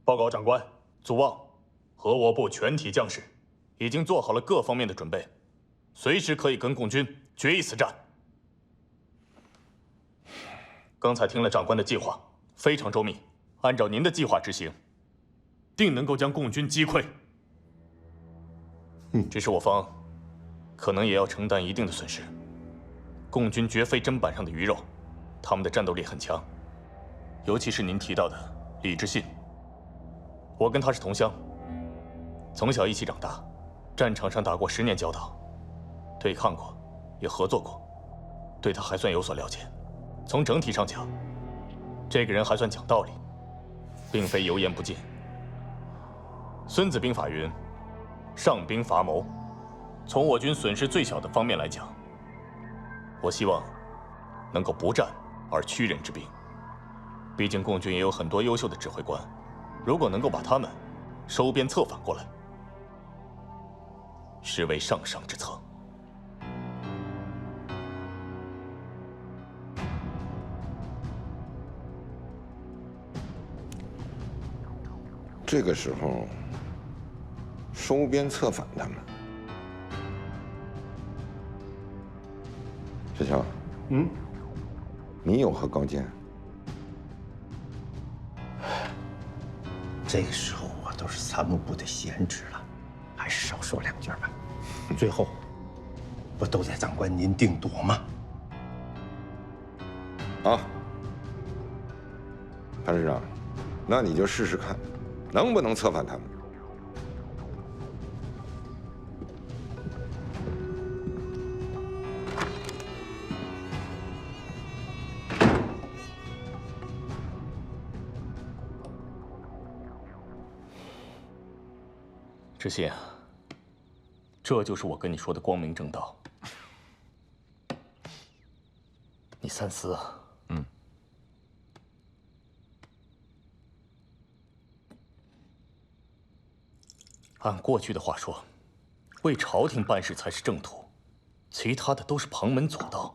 报告长官，祖望，和我部全体将士已经做好了各方面的准备，随时可以跟共军决一死战。刚才听了长官的计划，非常周密，按照您的计划执行，定能够将共军击溃。只是我方可能也要承担一定的损失。共军绝非砧板上的鱼肉，他们的战斗力很强，尤其是您提到的李志信。我跟他是同乡，从小一起长大，战场上打过10年交道，对抗过，也合作过，对他还算有所了解。从整体上讲，这个人还算讲道理，并非油盐不进。孙子兵法云：“上兵伐谋。”从我军损失最小的方面来讲，我希望能够不战而屈人之兵。毕竟共军也有很多优秀的指挥官，如果能够把他们收编策反过来，实为上上之策。这个时候收编策反他们，小乔，你有何高见？这个时候我都是参谋部的闲职了，还是少说2句吧。最后，不都在长官您定夺吗？好，潘师长，那你就试试看，能不能策反他们。知信啊，这就是我跟你说的光明正道。你三思啊。按过去的话说，为朝廷办事才是正途，其他的都是旁门左道。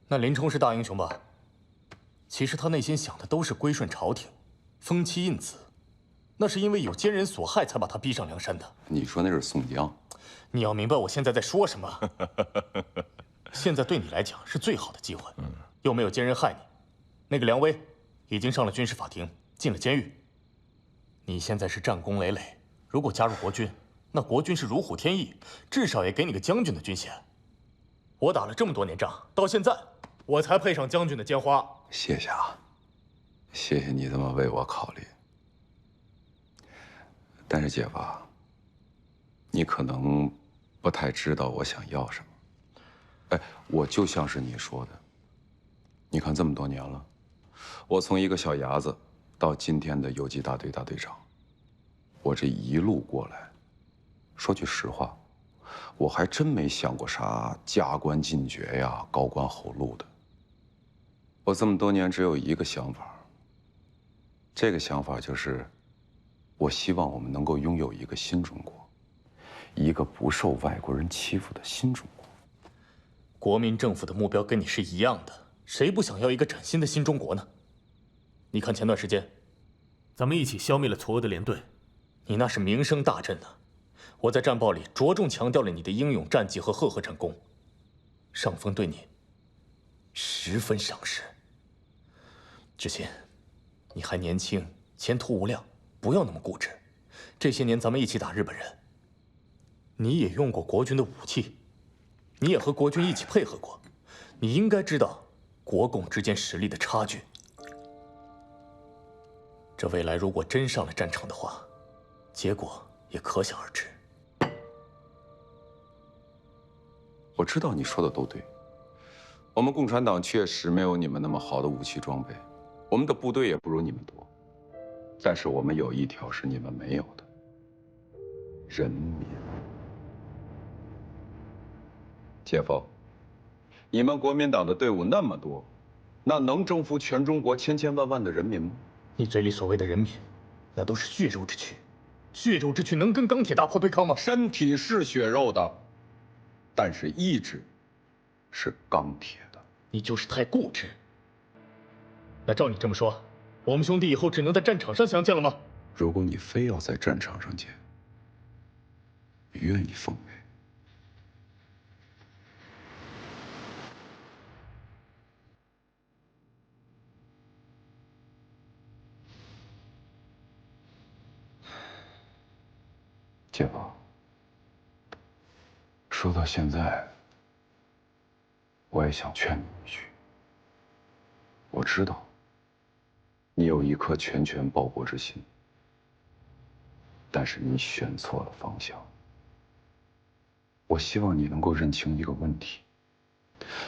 那林冲是大英雄吧？其实他内心想的都是归顺朝廷，封妻印子，那是因为有奸人所害才把他逼上梁山的。你说那是宋江？你要明白我现在在说什么。现在对你来讲是最好的机会，又没有奸人害你。那个梁威已经上了军事法庭，进了监狱。你现在是战功累累，如果加入国军，那国军是如虎添翼，至少也给你个将军的军衔。我打了这么多年仗，到现在我才配上将军的尖花。谢谢啊，谢谢你这么为我考虑。但是姐夫，你可能不太知道我想要什么。哎，我就像是你说的，你看这么多年了，我从一个小伢子到今天的游击大队大队长，我这一路过来，说句实话，我还真没想过啥加官进爵呀、高官厚禄的。我这么多年只有一个想法，这个想法就是，我希望我们能够拥有一个新中国，一个不受外国人欺负的新中国。国民政府的目标跟你是一样的，谁不想要一个崭新的新中国呢？你看前段时间，咱们一起消灭了嵯峨的联队，你那是名声大振呢。我在战报里着重强调了你的英勇战绩和赫赫战功，上峰对你十分赏识。知信，你还年轻，前途无量，不要那么固执。这些年咱们一起打日本人，你也用过国军的武器，你也和国军一起配合过，你应该知道国共之间实力的差距。这未来如果真上了战场的话，结果也可想而知。我知道你说的都对，我们共产党确实没有你们那么好的武器装备，我们的部队也不如你们多，但是我们有一条是你们没有的：人民。姐夫，你们国民党的队伍那么多，那能征服全中国千千万万的人民吗？你嘴里所谓的人民，那都是血肉之躯，血肉之躯能跟钢铁大炮对抗吗？身体是血肉的，但是意志是钢铁的。你就是太固执。那照你这么说，我们兄弟以后只能在战场上相见了吗？如果你非要在战场上见，愿意奉陪。姐夫，说到现在，我也想劝你一句。我知道，你有一颗拳拳报国之心，但是你选错了方向。我希望你能够认清一个问题，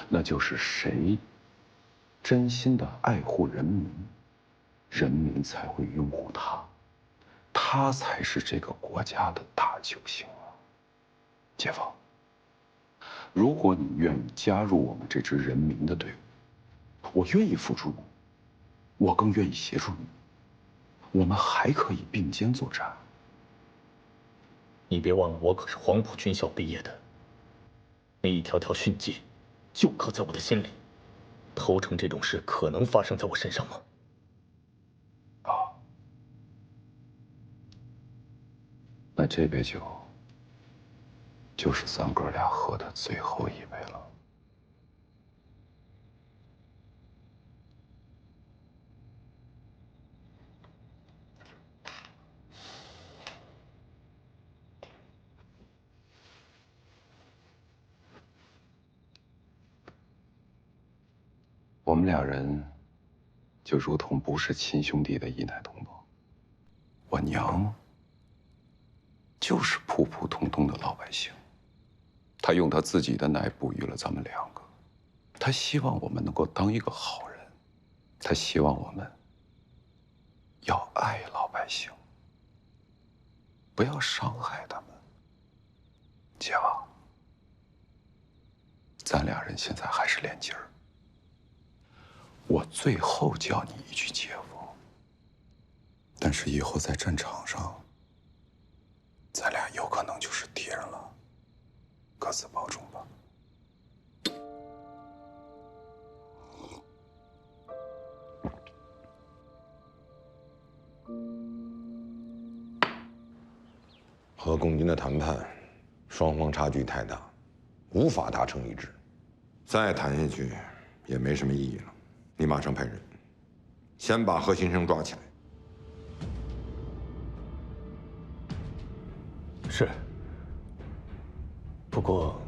那就是谁真心的爱护人民，人民才会拥护他。他才是这个国家的大救星啊，姐夫。如果你愿意加入我们这支人民的队伍，我愿意付出努力，我更愿意协助你。我们还可以并肩作战。你别忘了，我可是黄埔军校毕业的，那一条条训诫就刻在我的心里。投诚这种事可能发生在我身上吗？那这杯酒，就是咱哥俩喝的最后一杯了。我们俩人，就如同不是亲兄弟的异奶同胞。我娘就是普普通通的老百姓，她用她自己的奶哺育了咱们两个，她希望我们能够当一个好人，她希望我们要爱老百姓，不要伤害他们。姐夫，咱俩人现在还是连襟儿，我最后叫你一句姐夫，但是以后在战场上，咱俩有可能就是敌人了，各自保重吧。和共军的谈判，双方差距太大，无法达成一致，再谈下去也没什么意义了。你马上派人，先把何新生抓起来。是。不过，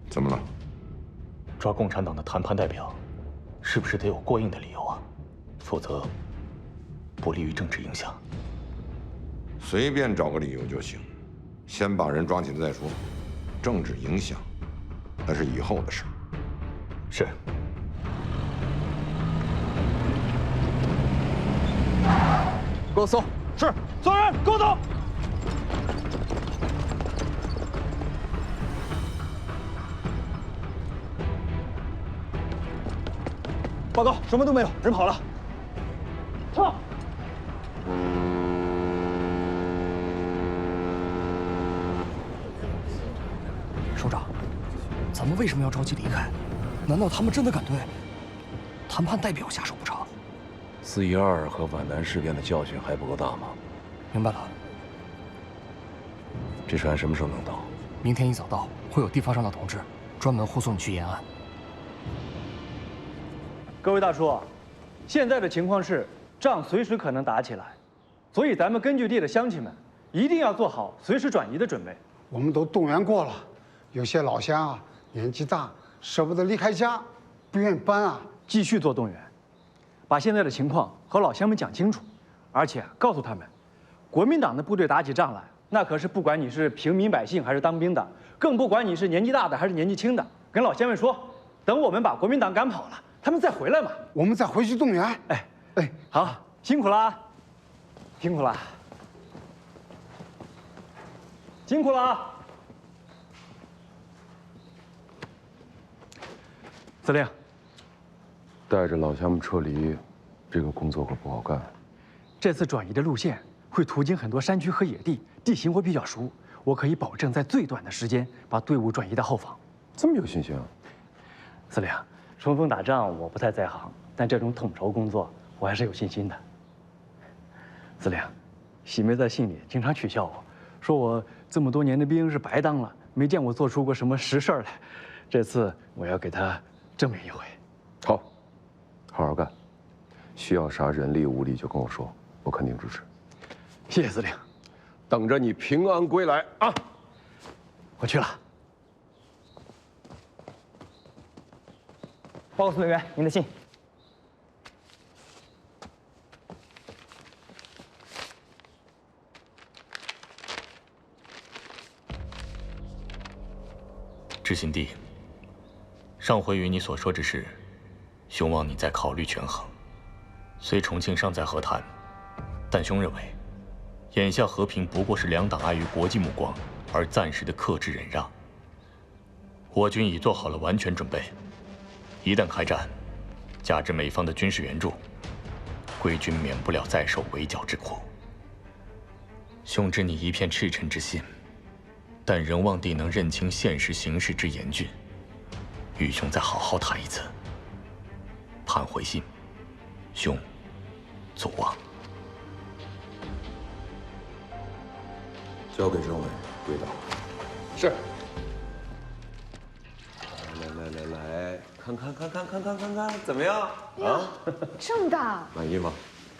怎么了？抓共产党的谈判代表，是不是得有过硬的理由啊？否则，不利于政治影响。随便找个理由就行，先把人抓起来再说。政治影响，那是以后的事。是。给我搜！是，所有人跟我走！报告，什么都没有，人跑了。撤！首长，咱们为什么要着急离开？难道他们真的敢对谈判代表下手不成4·12和皖南事变的教训还不够大吗？明白了，这船什么时候能到？明天一早到，会有地方上的同志专门护送你去延安。各位大叔，现在的情况是仗随时可能打起来，所以咱们根据地的乡亲们一定要做好随时转移的准备。我们都动员过了，有些老乡啊年纪大，舍不得离开家，不愿意搬啊。继续做动员，把现在的情况和老乡们讲清楚，而且告诉他们，国民党的部队打起仗来，那可是不管你是平民百姓还是当兵的，更不管你是年纪大的还是年纪轻的，跟老乡们说，等我们把国民党赶跑了，他们再回来嘛，我们再回去动员。哎，好，辛苦啦，辛苦啦，辛苦啦！司令，带着老乡们撤离，这个工作可不好干。这次转移的路线会途经很多山区和野地，地形我比较熟，我可以保证在最短的时间把队伍转移到后方。这么有信心啊？司令，冲锋打仗我不太在行，但这种统筹工作，我还是有信心的。司令，喜梅在信里经常取笑我，说我这么多年的兵是白当了，没见我做出过什么实事来。这次我要给他证明一回。好，好好干。需要啥人力物力就跟我说，我肯定支持。谢谢司令，等着你平安归来啊！我去了。报告司令员，您的信。知信帝，上回与你所说之事，兄望你再考虑权衡。虽重庆尚在和谈，但兄认为，眼下和平不过是两党碍于国际目光而暂时的克制忍让。我军已做好了完全准备，一旦开战，加之美方的军事援助，贵军免不了再受围剿之苦。兄知你一片赤诚之心，但仍望帝能认清现实形势之严峻，与兄再好好谈一次。盼回信，兄祖望。交给政委归档。是。来，看，怎么样？呀，这么大，满意吗？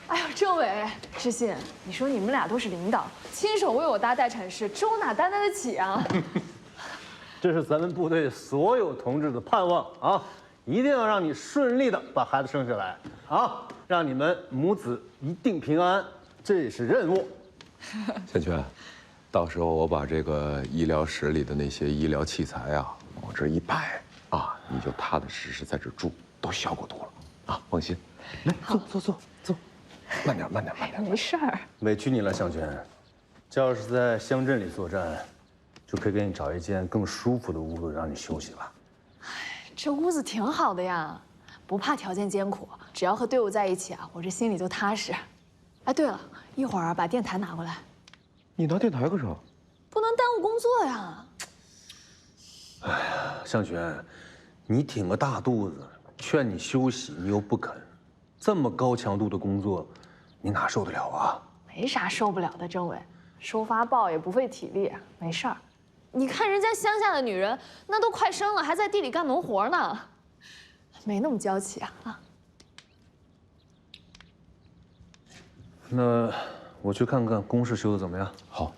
哎呦，政委、知信，你说你们俩都是领导，亲手为我搭待产室，这我哪担待得起啊？这是咱们部队所有同志的盼望啊！一定要让你顺利的把孩子生下来啊，让你们母子一定平安，这是任务。千全，到时候我把这个医疗室里的那些医疗器材啊，往这一摆啊，你就踏踏实实在这住，都效果多了啊！放心，来，坐，慢点。没事儿。委屈你了，向全。这要是在乡镇里作战，就可以给你找一间更舒服的屋子让你休息了。这屋子挺好的呀，不怕条件艰苦，只要和队伍在一起啊，我这心里就踏实。哎，对了，一会儿把电台拿过来。你拿电台干啥？不能耽误工作呀。哎呀，向全，你挺个大肚子，劝你休息你又不肯，这么高强度的工作，你哪受得了啊？没啥受不了的，政委，收发报也不费体力，没事儿。你看人家乡下的女人，那都快生了，还在地里干农活呢，没那么娇气啊！那我去看看工事修的怎么样。好。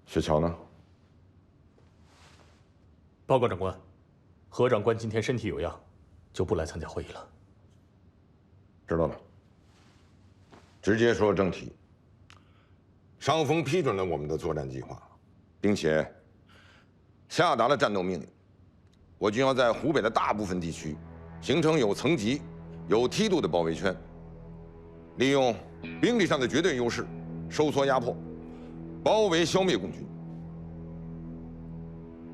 石桥呢？报告长官，何长官今天身体有恙，就不来参加会议了。知道了。直接说正题。上峰批准了我们的作战计划，并且下达了战斗命令。我军要在湖北的大部分地区形成有层级、有梯度的包围圈，利用兵力上的绝对优势，收缩压迫，包围消灭共军。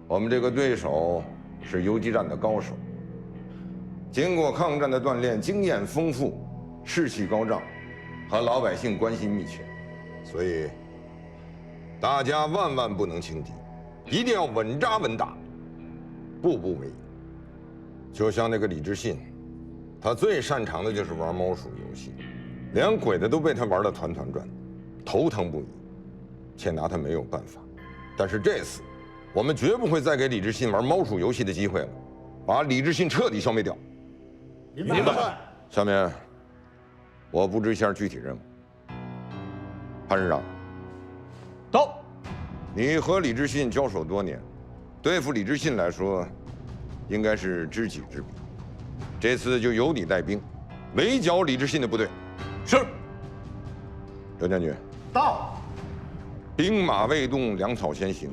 我们这个对手是游击战的高手，经过抗战的锻炼，经验丰富，士气高涨，和老百姓关系密切，所以大家万万不能轻敌，一定要稳扎稳打，步步为营。就像那个李知信，他最擅长的就是玩猫鼠游戏，连鬼子都被他玩得团团转，头疼不已，且拿他没有办法。但是这次，我们绝不会再给李知信玩猫鼠游戏的机会了，把李知信彻底消灭掉。明白。下面，我布置一下具体任务。潘师长，到。你和李知信交手多年，对付李知信来说，应该是知己知彼。这次就由你带兵，围剿李知信的部队。是。刘将军，到。兵马未动，粮草先行。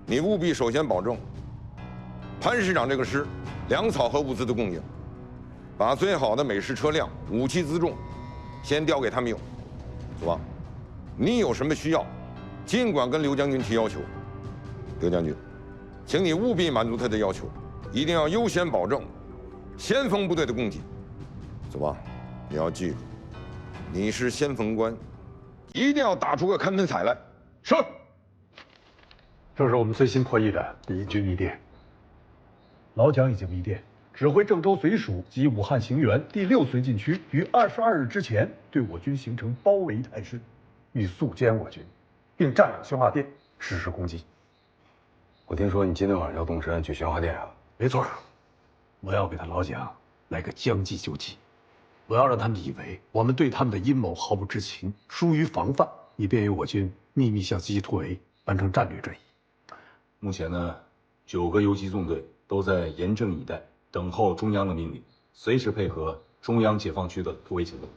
你务必首先保证潘师长这个师粮草和物资的供应，把最好的美式车辆、武器辎重先调给他们用。子望，你有什么需要，尽管跟刘将军提要求。刘将军，请你务必满足他的要求，一定要优先保证先锋部队的供给。子望，你要记住，你是先锋官，一定要打出个看门彩来。是。这是我们最新破译的《敌军一电》。老蒋已经密电，指挥郑州绥署及武汉行辕第6绥靖区于22日之前对我军形成包围态势，欲速歼我军，并占领宣化店，实施攻击。我听说你今天晚上要动身去宣化店啊？没错，我要给他老蒋来个将计就计，我要让他们以为我们对他们的阴谋毫不知情，疏于防范，以便于我军秘密向西突围，完成战略转移。目前呢，9个游击纵队都在严阵以待，等候中央的命令，随时配合中央解放区的突围行动。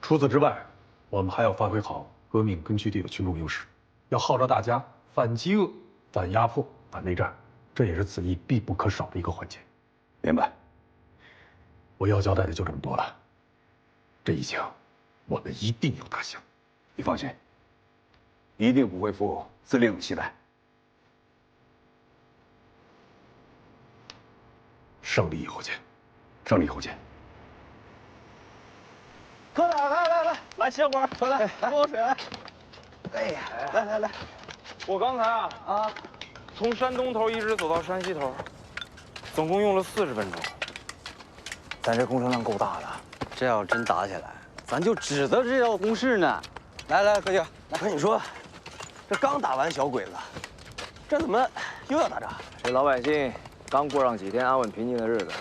除此之外，我们还要发挥好革命根据地的群众优势，要号召大家反饥饿、反压迫、反内战，这也是此役必不可少的一个环节。明白。我要交代的就这么多了。这一枪，我们一定有大胜。你放心，一定不会负司令的期待。胜利以后见。胜利以后见。科长，来歇会儿，快来，喝口水。哎呀，来，我刚才从山东头一直走到山西头，总共用了40分钟。咱这工程量够大的，这要真打起来，咱就指责这要攻势呢。来，哥几个，我跟你说，这刚打完小鬼子，这怎么又要打仗？这老百姓刚过上几天安稳平静的日子，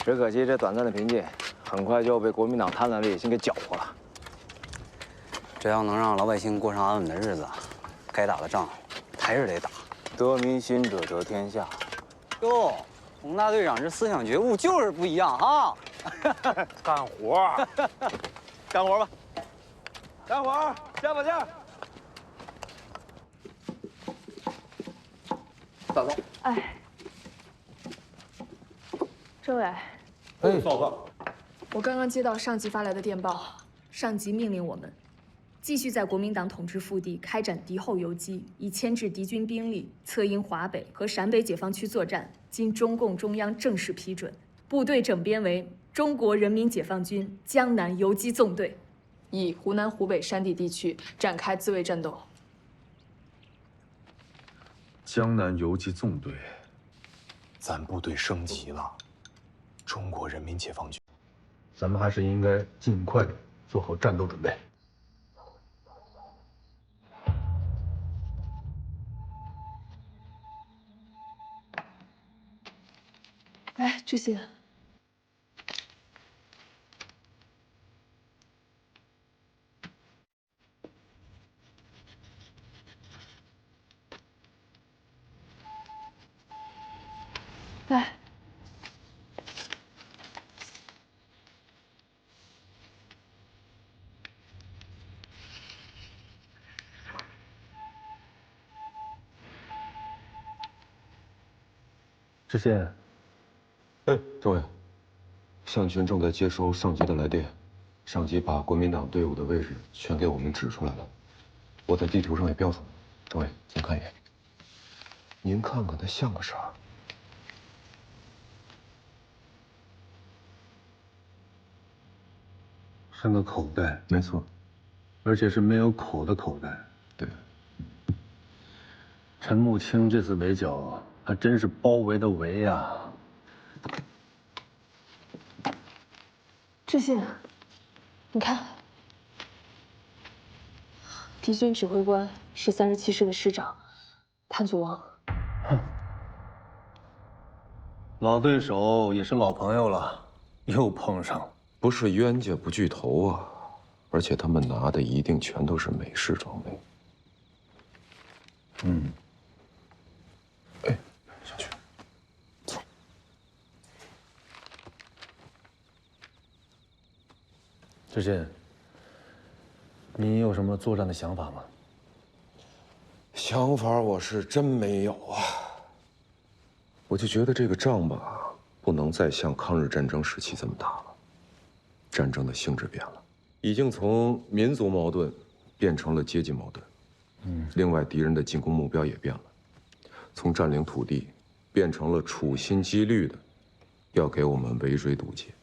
只可惜这短暂的平静，很快就被国民党贪婪的野心给搅和了。这要能让老百姓过上安稳的日子，该打的仗还是得打。得民心者得天下。哟，洪大队长这思想觉悟就是不一样啊！干活，干活吧，干活，加把劲儿。大总，哎，政委，报告。我刚刚接到上级发来的电报，上级命令我们继续在国民党统治腹地开展敌后游击，以牵制敌军兵力，策应华北和陕北解放区作战。经中共中央正式批准，部队整编为中国人民解放军江南游击纵队，以湖南、湖北山地地区展开自卫战斗。江南游击纵队，咱部队升级了，中国人民解放军。咱们还是应该尽快做好战斗准备。哎，志信，来。知县，政委，项群正在接收上级的来电，上级把国民党队伍的位置全给我们指出来了，我在地图上也标出来了。政委，请看一眼。您看看，它像个啥？像个口袋。没错，而且是没有口的口袋。对。陈木清这次围剿，还真是包围的围呀！志信，你看，敌军指挥官是37师的师长谭祖王。老对手也是老朋友了，又碰上了。不是冤家不聚头啊！而且他们拿的一定全都是美式装备。哎，小曲，走。知信，你有什么作战的想法吗？想法我是真没有啊。我就觉得这个仗吧，不能再像抗日战争时期这么打了。战争的性质变了，已经从民族矛盾变成了阶级矛盾。另外，敌人的进攻目标也变了，从占领土地变成了处心积虑的要给我们围追堵截。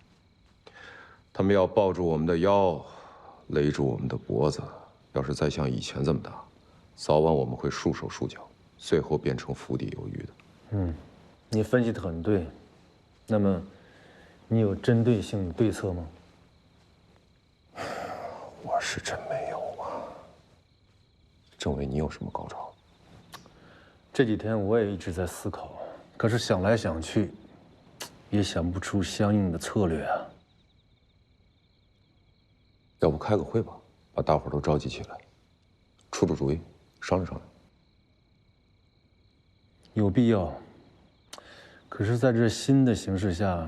他们要抱住我们的腰，勒住我们的脖子。要是再像以前这么打，早晚我们会束手束脚，最后变成釜底游鱼的。你分析的很对。那么，你有针对性的对策吗？我是真没有啊。政委，你有什么高招？这几天我也一直在思考，可是想来想去，也想不出相应的策略啊。要不开个会吧，把大伙都召集起来，出主意，商量商量。有必要。可是，在这新的形势下，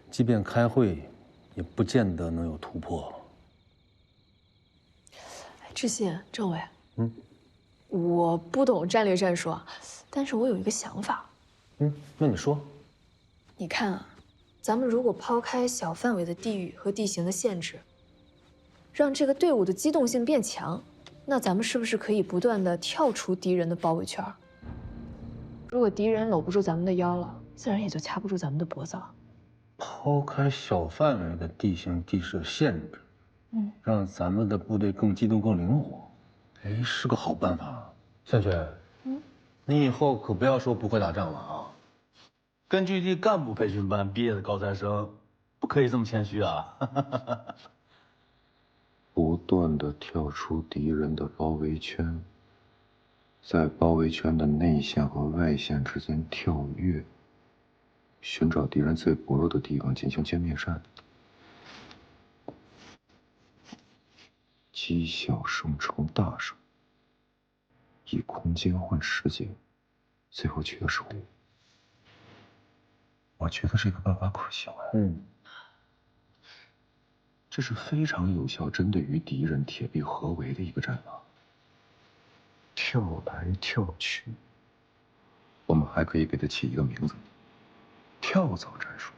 即便开会，也不见得能有突破。志信，政委，我不懂战略战术啊，但是我有一个想法。那你说。你看啊，咱们如果抛开小范围的地域和地形的限制，让这个队伍的机动性变强，那咱们是不是可以不断的跳出敌人的包围圈？如果敌人搂不住咱们的腰了，自然也就掐不住咱们的脖子了。抛开小范围的地形地势限制，让咱们的部队更机动、更灵活，哎，是个好办法。向全，你以后可不要说不会打仗了啊！根据地干部培训班毕业的高材生，不可以这么谦虚啊！不断的跳出敌人的包围圈，在包围圈的内线和外线之间跳跃，寻找敌人最薄弱的地方进行歼灭战。积小胜成大胜，以空间换时间，最后取得胜利。我觉得这个办法可行啊。这是非常有效针对于敌人铁壁合围的一个战法。跳来跳去，我们还可以给它起一个名字：跳蚤战术。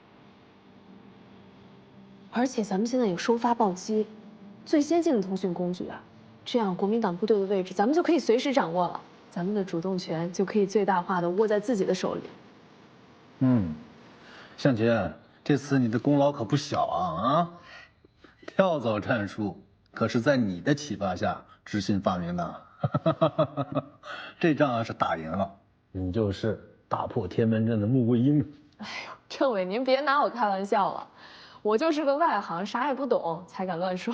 而且咱们现在有收发报机，最先进的通讯工具啊，这样国民党部队的位置咱们就可以随时掌握了，咱们的主动权就可以最大化的握在自己的手里。向前，这次你的功劳可不小啊！跳蚤战术可是在你的启发下知信发明的。这仗要是打赢了，你就是打破天门阵的穆桂英。哎呦，政委您别拿我开玩笑了，我就是个外行，啥也不懂，才敢乱说。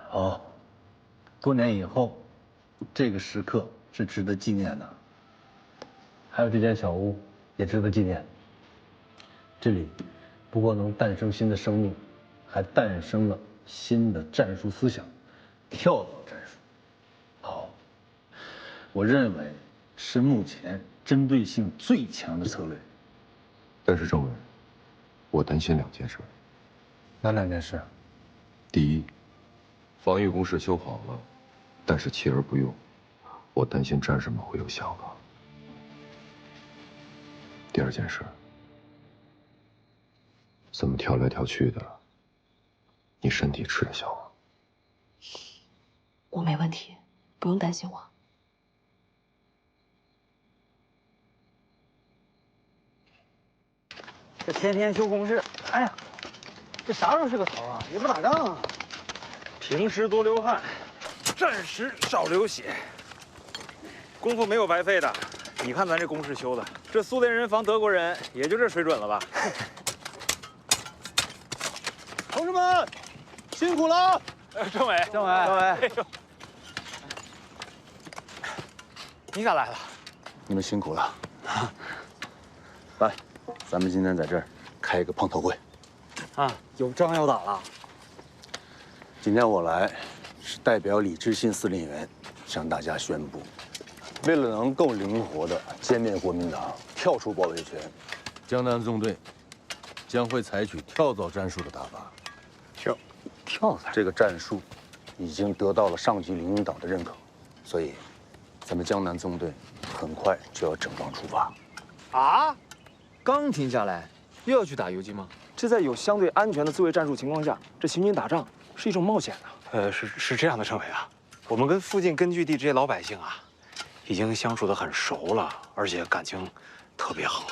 好，多年以后，这个时刻是值得纪念的。还有这间小屋也值得纪念。这里不过能诞生新的生命，还诞生了新的战术思想——跳蚤战术。好，我认为是目前针对性最强的策略。但是政委，我担心2件事。哪2件事？第一，防御工事修好了，但是弃而不用，我担心战士们会有想法。第2件事，这么跳来跳去的，你身体吃得消吗？我没问题，不用担心我。这天天修工事，哎呀，这啥时候是个头啊？也不打仗啊。平时多流汗，战时少流血。功夫没有白费的。你看咱这工事修的，这苏联人防德国人也就这水准了吧？同志们，辛苦了！政委，政委，哎呦，你咋来了？你们辛苦了。来，咱们今天在这儿开一个碰头会。啊，有仗要打了。今天我来是代表李知信司令员向大家宣布，为了能更灵活地歼灭国民党，跳出包围圈，江南纵队将会采取跳蚤战术的打法。跳蚤这个战术已经得到了上级领导的认可，所以咱们江南纵队很快就要整装出发。啊？刚停下来，又要去打游击吗？这在有相对安全的自卫战术情况下，这行军打仗是一种冒险啊。是这样的，政委啊，我们跟附近根据地这些老百姓啊，已经相处得很熟了，而且感情特别好。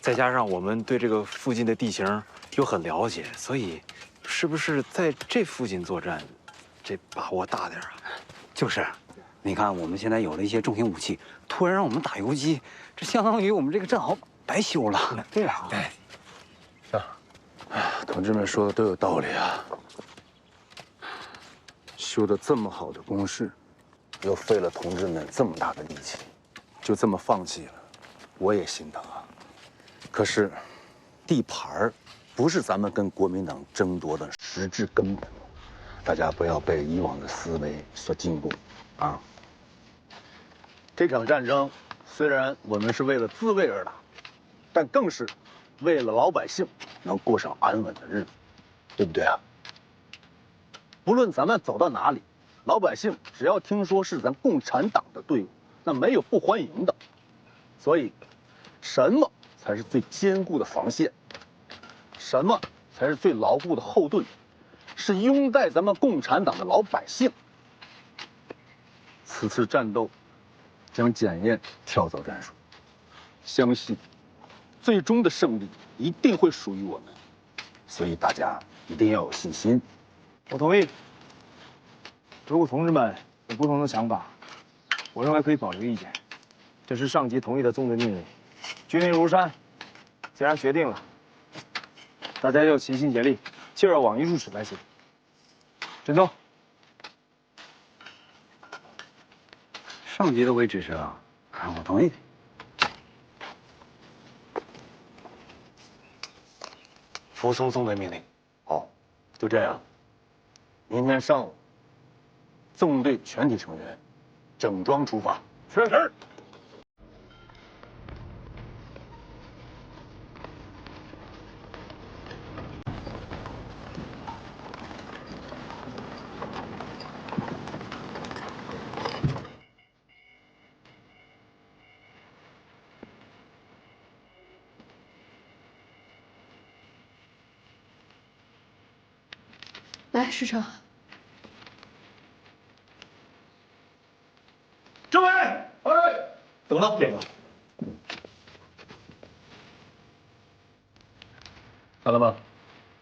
再加上我们对这个附近的地形又很了解，所以是不是在这附近作战，这把握大点啊？就是，你看我们现在有了一些重型武器，突然让我们打游击，这相当于我们这个战壕白修了。对啊，对。是啊，同志们说的都有道理啊。修的这么好的工事，又费了同志们这么大的力气，就这么放弃了，我也心疼啊。可是，地盘儿不是咱们跟国民党争夺的实质根本，大家不要被以往的思维所禁锢啊。这场战争虽然我们是为了自卫而打，但更是为了老百姓能过上安稳的日子，对不对啊？不论咱们走到哪里，老百姓只要听说是咱共产党的队伍，那没有不欢迎的。所以，什么才是最坚固的防线？什么才是最牢固的后盾？是拥戴咱们共产党的老百姓。此次战斗将检验跳蚤战术，相信最终的胜利一定会属于我们，所以大家一定要有信心。我同意。如果同志们有不同的想法，我认为可以保留意见。这是上级同意的纵队命令，军令如山。既然决定了，大家要齐心协力，劲儿往一处使才行。陈总，上级的为指示啊，我同意。服从纵队命令。好，就这样。明天上午，纵队全体成员整装出发。是。来，师长。政委，哎，等等，看到吗？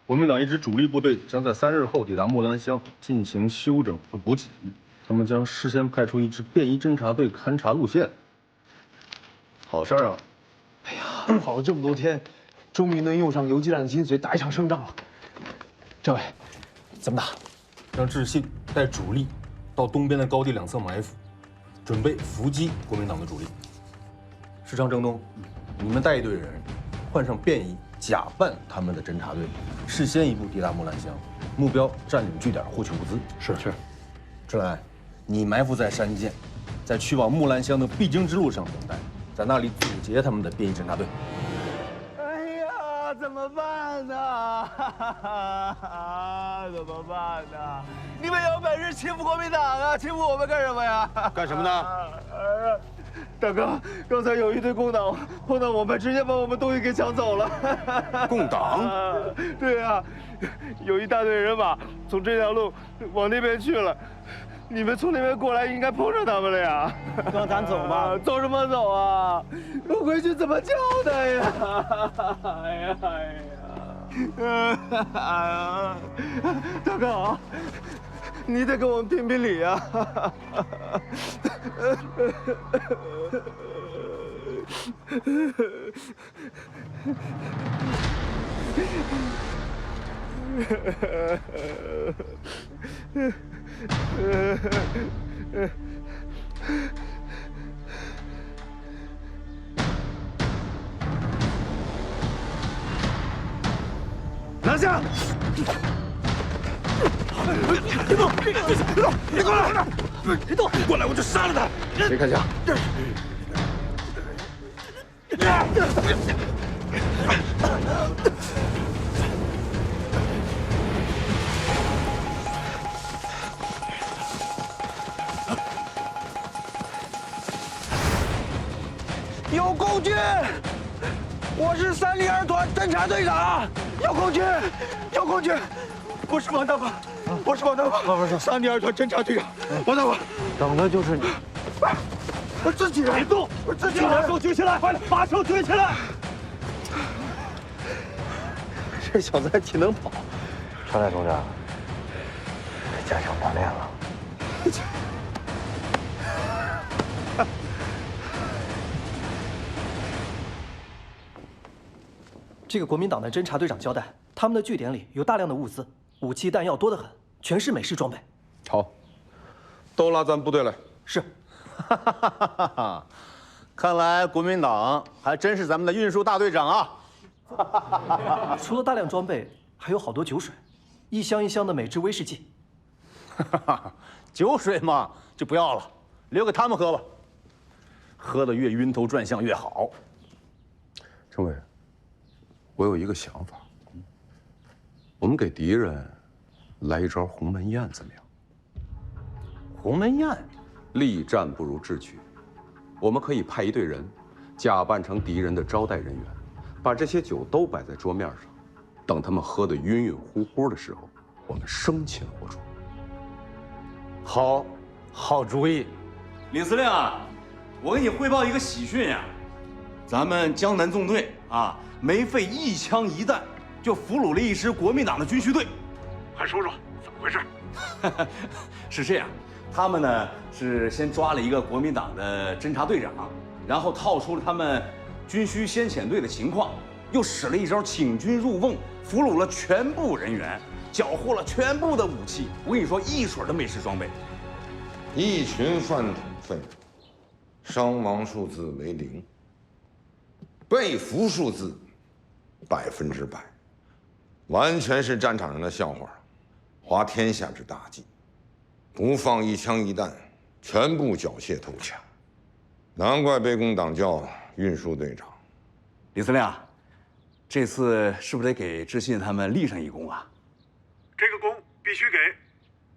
国民党一支主力部队将在3日后抵达木兰乡进行休整和补给，他们将事先派出一支便衣侦察队勘察路线。好事啊！哎呀，跑了这么多天，终于能用上游击战的精髓，打一场胜仗了。政委，怎么打？让智信带主力到东边的高地2侧埋伏，准备伏击国民党的主力。师长郑东，你们带一队人，换上便衣，假扮他们的侦察队，事先一步抵达木兰乡，目标占领据点，获取物资。是。志来，你埋伏在山涧，在去往木兰乡的必经之路上等待，在那里阻截他们的便衣侦察队。哎呀，怎么办呢？怎么办呢？你们有本事欺负国民党啊！欺负我们干什么呀？干什么呢？大哥，刚才有一队共党碰到我们，直接把我们东西给抢走了。共党？对呀，有一大队人马从这条路往那边去了。你们从那边过来，应该碰上他们了呀。让咱走吧。走什么走啊？我回去怎么交代呀？哎呀哎呀！大哥啊，你得跟我们评评理呀。拿下！别动！别动！别过来！别动！过来我就杀了他！别开枪！有空军，我是302团侦察队长。有空军，有空军，我是王大宝，我是王大宝，302团侦察队长，王大宝。等的就是你。我自己人，别动！我自己人，人，手举起来，快点，把手举起来。这小子还挺能跑。川来同志，加强锻炼了。这个国民党的侦察队长交代，他们的据点里有大量的物资，武器弹药多得很，全是美式装备。好，都拉咱部队来。是。看来国民党还真是咱们的运输大队长啊！除了大量装备，还有好多酒水，一箱一箱的美制威士忌。酒水嘛，就不要了，留给他们喝吧。喝得越晕头转向越好。政委，我有一个想法，我们给敌人来一招鸿门宴怎么样？鸿门宴，力战不如智取。我们可以派一队人，假扮成敌人的招待人员，把这些酒都摆在桌面上，等他们喝得晕晕乎乎的时候，我们生擒活捉。好主意。李司令啊，我给你汇报一个喜讯呀，咱们江南纵队啊，没费一枪一弹就俘虏了一支国民党的军需队。快说说怎么回事？是这样，他们呢是先抓了一个国民党的侦察队长，然后套出了他们军需先遣队的情况，又使了一招请君入瓮，俘虏了全部人员，缴获了全部的武器。我跟你说，一水的美式装备。一群饭桶废物，伤亡数字为0，被俘数字100%，完全是战场上的笑话，滑天下之大稽，不放一枪一弹，全部缴械投降，难怪被共党叫运输队长。李司令，这次是不是得给知信他们立上一功啊？这个功必须给，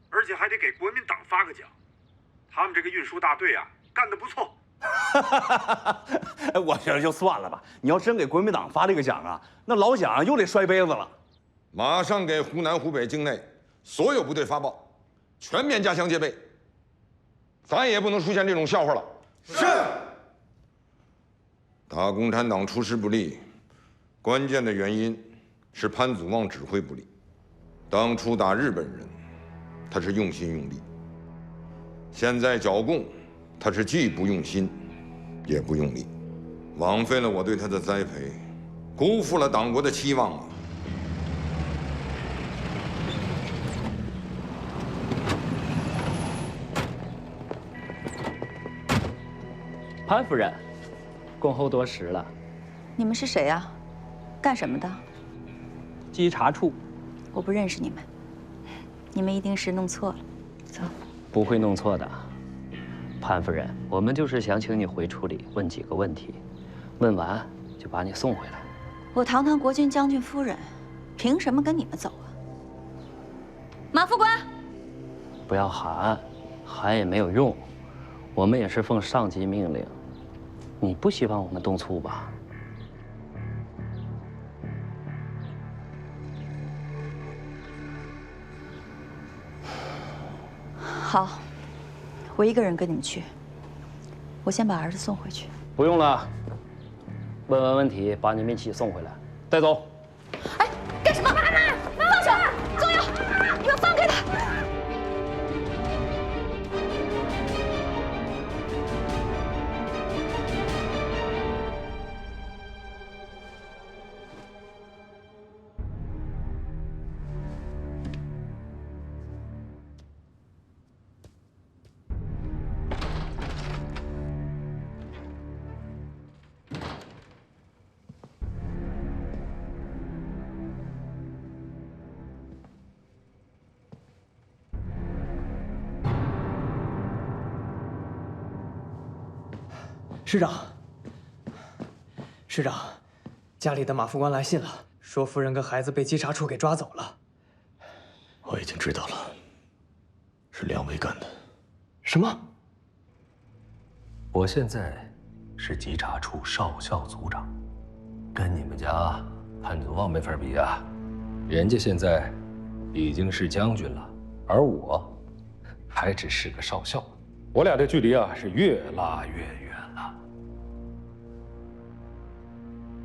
而且还得给国民党发个奖。他们这个运输大队啊，干得不错。我觉得就算了吧。你要真给国民党发这个奖啊，那老蒋又得摔杯子了。马上给湖南、湖北境内所有部队发报，全面加强戒备。咱也不能出现这种笑话了。是。打共产党出师不利，关键的原因是潘祖望指挥不力。当初打日本人，他是用心用力；现在剿共，他是既不用心，也不用力，枉费了我对他的栽培，辜负了党国的期望啊！潘夫人，恭候多时了。你们是谁呀？干什么的？稽查处。我不认识你们，你们一定是弄错了。走。不会弄错的，潘夫人，我们就是想请你回处里问几个问题，问完就把你送回来。我堂堂国军将军夫人，凭什么跟你们走啊？马副官，不要喊，喊也没有用，我们也是奉上级命令。你不希望我们动粗吧？好，我一个人跟你们去。我先把儿子送回去。不用了，问完问题把你们一起送回来，带走。哎，干什么？放手！宗佑，你们放开他！师长，师长，家里的马副官来信了，说夫人跟孩子被稽查处给抓走了。我已经知道了，是梁伟干的。什么？我现在是稽查处少校组长，跟你们家潘祖望没法比啊。人家现在已经是将军了，而我还只是个少校，我俩这距离啊是越拉越远了。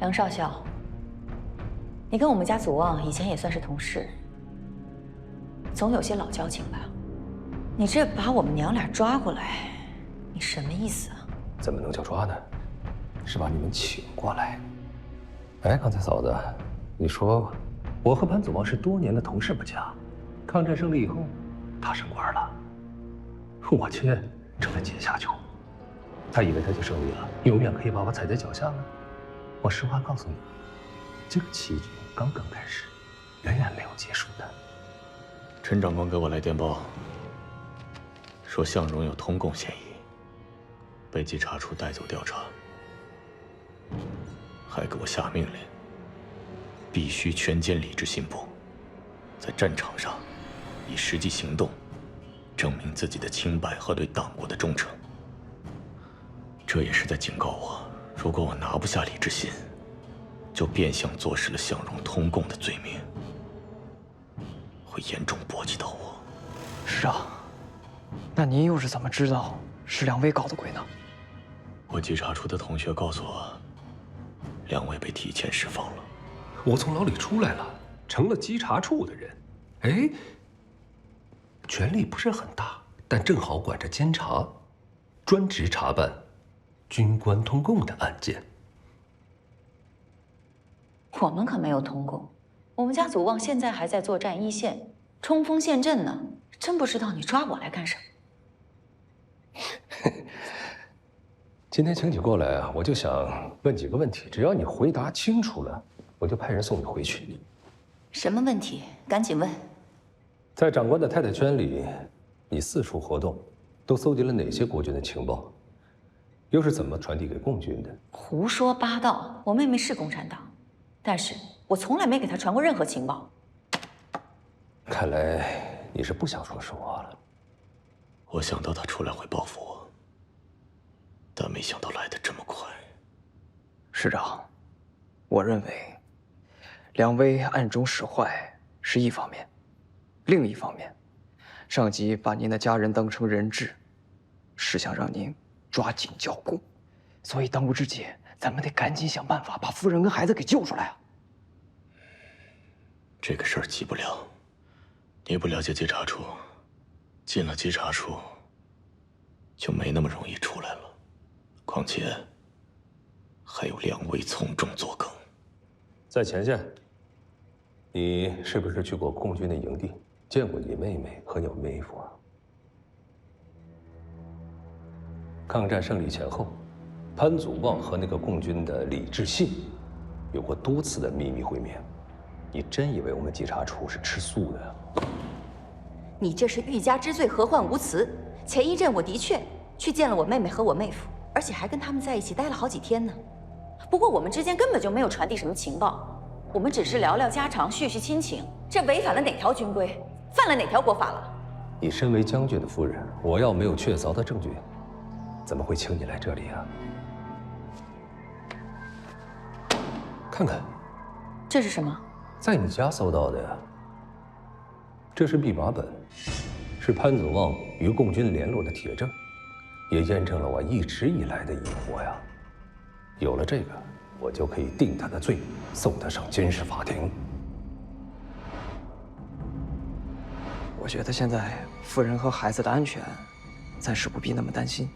梁少校，你跟我们家祖望以前也算是同事，总有些老交情吧？你这把我们娘俩抓过来，你什么意思啊？怎么能叫抓呢？是把你们请过来。哎，刚才嫂子，你说我和潘祖旺是多年的同事不假，抗战胜利以后，他升官了，我却成了阶下囚。他以为他就胜利了，永远可以把我踩在脚下了。我实话告诉你，这个棋局刚刚开始，远远没有结束的。陈长官给我来电报，说向荣有通共嫌疑，被稽查处带走调查，还给我下命令，必须全歼李志信部，在战场上以实际行动证明自己的清白和对党国的忠诚。这也是在警告我，如果我拿不下李志信，就变相坐实了向荣通共的罪名，会严重波及到我。师长，那您又是怎么知道是两位搞的鬼呢？我稽查处的同学告诉我，两位被提前释放了。我从牢里出来了，成了稽查处的人。哎，权力不是很大，但正好管着监察，专职查办军官通共的案件。我们可没有通共，我们家祖旺现在还在作战一线，冲锋陷阵呢。真不知道你抓我来干什么。今天请你过来啊，我就想问几个问题，只要你回答清楚了，我就派人送你回去。什么问题？赶紧问。在长官的太太圈里，你四处活动，都搜集了哪些国军的情报？又是怎么传递给共军的？胡说八道！我妹妹是共产党，但是我从来没给她传过任何情报。看来你是不想说实话了。我想到他出来会报复我，但没想到来得这么快。师长，我认为梁威暗中使坏是一方面，另一方面，上级把您的家人当成人质，是想让您抓紧剿共，所以当务之急，咱们得赶紧想办法把夫人跟孩子给救出来啊！这个事儿急不了，你不了解稽查处，进了稽查处就没那么容易出来了。况且还有两位从中作梗。在前线，你是不是去过共军的营地，见过你妹妹和你妹夫啊？抗战胜利前后，潘祖旺和那个共军的李志信有过多次的秘密会面。你真以为我们稽查处是吃素的？你这是欲加之罪，何患无辞？前一阵我的确去见了我妹妹和我妹夫，而且还跟他们在一起待了好几天呢。不过我们之间根本就没有传递什么情报，我们只是聊聊家常，叙叙亲情。这违反了哪条军规？犯了哪条国法了？你身为将军的夫人，我要没有确凿的证据，怎么会请你来这里啊？看看，这是什么？在你家搜到的呀。这是密码本，是潘祖旺与共军联络的铁证，也验证了我一直以来的疑惑呀。有了这个，我就可以定他的罪，送他上军事法庭。我觉得现在夫人和孩子的安全，暂时不必那么担心，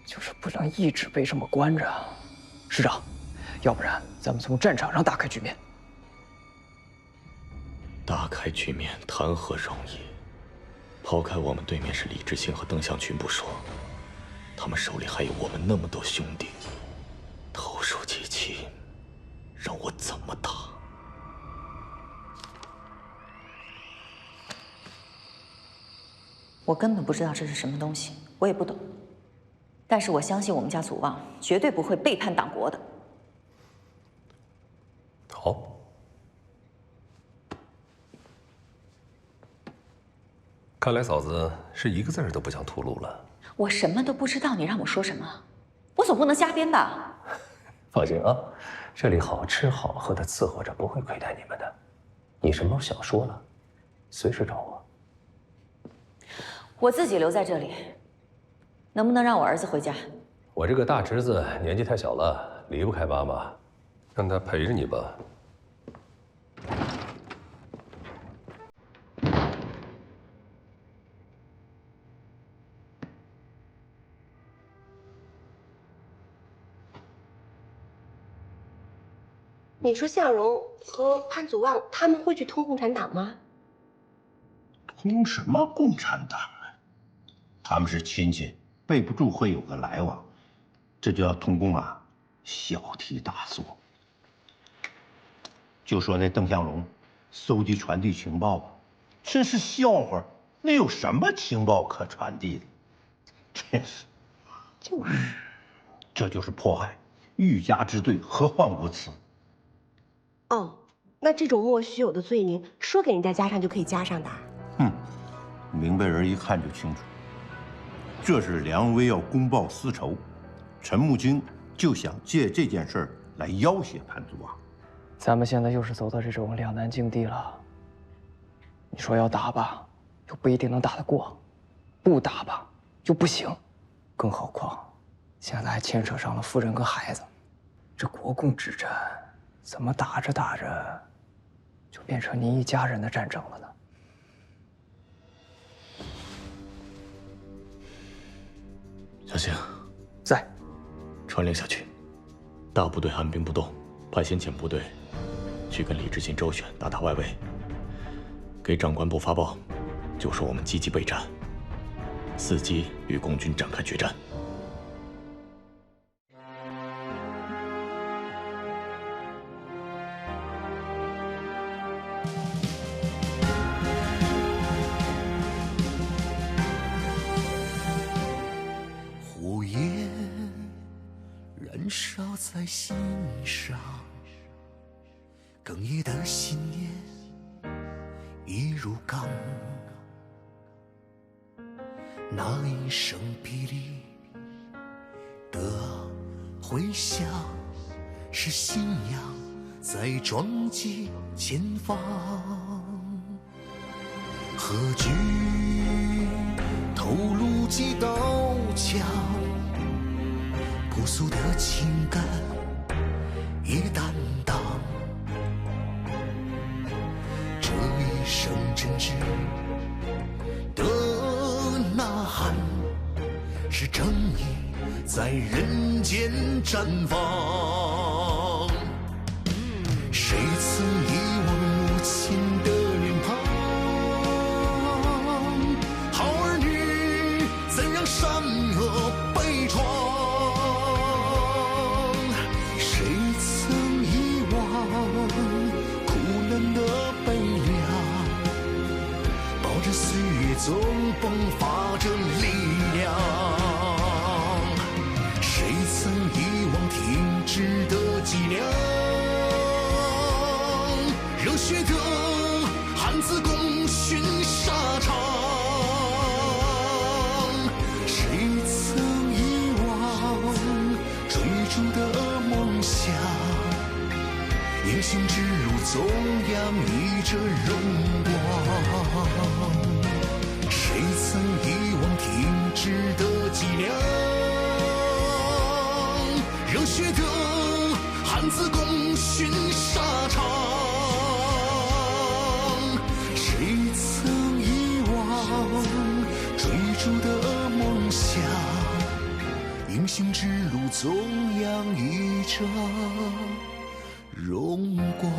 就是不能一直被这么关着。师长，要不然咱们从战场上打开局面。打开局面谈何容易？抛开我们对面是李志信和邓向群不说，他们手里还有我们那么多兄弟，投鼠忌器，让我怎么打？我根本不知道这是什么东西，我也不懂。但是我相信我们家祖旺绝对不会背叛党国的。好。看来嫂子是一个字儿都不想吐露了。我什么都不知道，你让我说什么？我总不能瞎编吧？放心啊，这里好吃好喝的伺候着，不会亏待你们的。你什么想说了，随时找我。我自己留在这里，能不能让我儿子回家？我这个大侄子年纪太小了，离不开妈妈，让他陪着你吧。你说向荣和潘祖旺他们会去通共产党吗？通什么共产党啊？他们是亲戚，备不住会有个来往，这就要通共啊，小题大做。就说那邓向荣搜集传递情报吧，真是笑话，那有什么情报可传递的？真是，就是，这就是迫害，欲加之罪，何患无辞？哦，那这种莫须有的罪名，说给人家加上就可以加上的？明白人一看就清楚，这是梁威要公报私仇，陈木青就想借这件事儿来要挟潘祖旺。咱们现在又是走到这种两难境地了。你说要打吧，又不一定能打得过；不打吧，又不行。更何况，现在还牵扯上了夫人跟孩子，这国共之战，怎么打着打着，就变成您一家人的战争了呢？小星，在，传令下去，大部队按兵不动，派先遣部队去跟李知信周旋，打打外围。给长官部发报，就说我们积极备战，伺机与共军展开决战。火焰燃烧在心上，哽咽的信念一如钢。那一声霹雳的回响，是信仰在撞击前方。何惧透露几道墙，朴素的情感也担当。这一声真挚的呐喊，是正义在人间绽放。谁曾遗忘母亲的脸庞？好儿女怎让善恶被闯？谁曾遗忘苦难的悲凉？抱着岁月中迸发着力量。谁曾遗忘停止的脊梁？热血的汉字功勋沙场。谁曾遗忘追逐的梦想？英雄之路总洋溢着荣光。谁曾遗忘停止的脊梁？热血的汉字功勋沙场。谁曾遗忘追逐的梦想？英雄之路总洋溢着荣光。